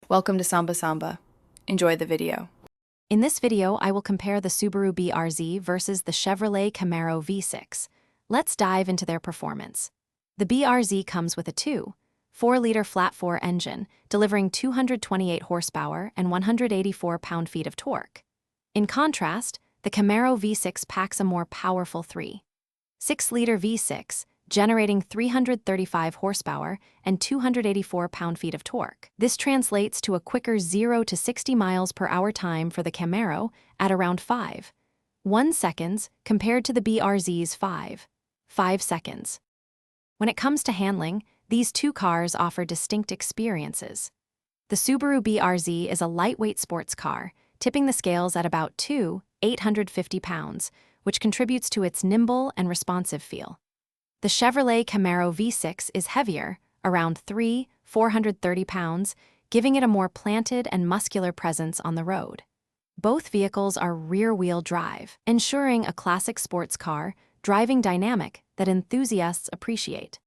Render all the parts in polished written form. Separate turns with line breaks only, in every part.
Welcome to Samba Samba. Enjoy the video.
In this video, I will compare the Subaru BRZ versus the Chevrolet Camaro V6. Let's dive into their performance. The BRZ comes with a 2.4-liter flat-4 engine, delivering 228 horsepower and 184 pound-feet of torque. In contrast, the Camaro V6 packs a more powerful 3.6-liter V6, generating 335 horsepower and 284 pound-feet of torque. This translates to a quicker 0 to 60 miles per hour time for the Camaro at around 5.1 seconds compared to the BRZ's 5.5 seconds. When it comes to handling, these two cars offer distinct experiences. The Subaru BRZ is a lightweight sports car, tipping the scales at about 2,850 pounds, which contributes to its nimble and responsive feel. The Chevrolet Camaro V6 is heavier, around 3,430 pounds, giving it a more planted and muscular presence on the road. Both vehicles are rear-wheel drive, ensuring a classic sports car driving dynamic that enthusiasts appreciate.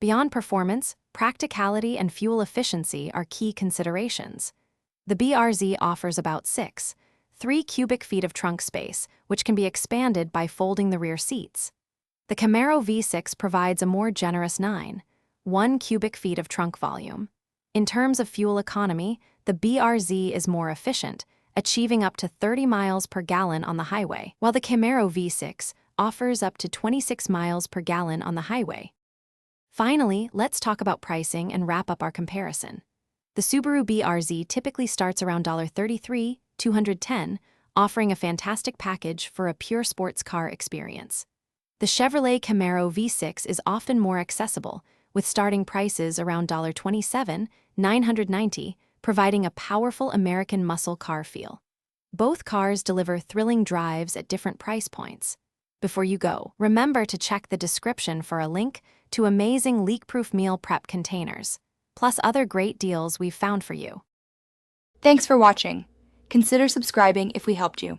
Beyond performance, practicality and fuel efficiency are key considerations. The BRZ offers about 6.3 cubic feet of trunk space, which can be expanded by folding the rear seats. The Camaro V6 provides a more generous 9.1 cubic feet of trunk volume. In terms of fuel economy, the BRZ is more efficient, achieving up to 30 miles per gallon on the highway, while the Camaro V6 offers up to 26 miles per gallon on the highway. Finally, let's talk about pricing and wrap up our comparison. The Subaru BRZ typically starts around $33,210, offering a fantastic package for a pure sports car experience. The Chevrolet Camaro V6 is often more accessible, with starting prices around $27,990, providing a powerful American muscle car feel. Both cars deliver thrilling drives at different price points. Before you go, remember to check the description for a link to amazing leak-proof meal prep containers, plus other great deals we've found for you.
Thanks for watching. Consider subscribing if we helped you.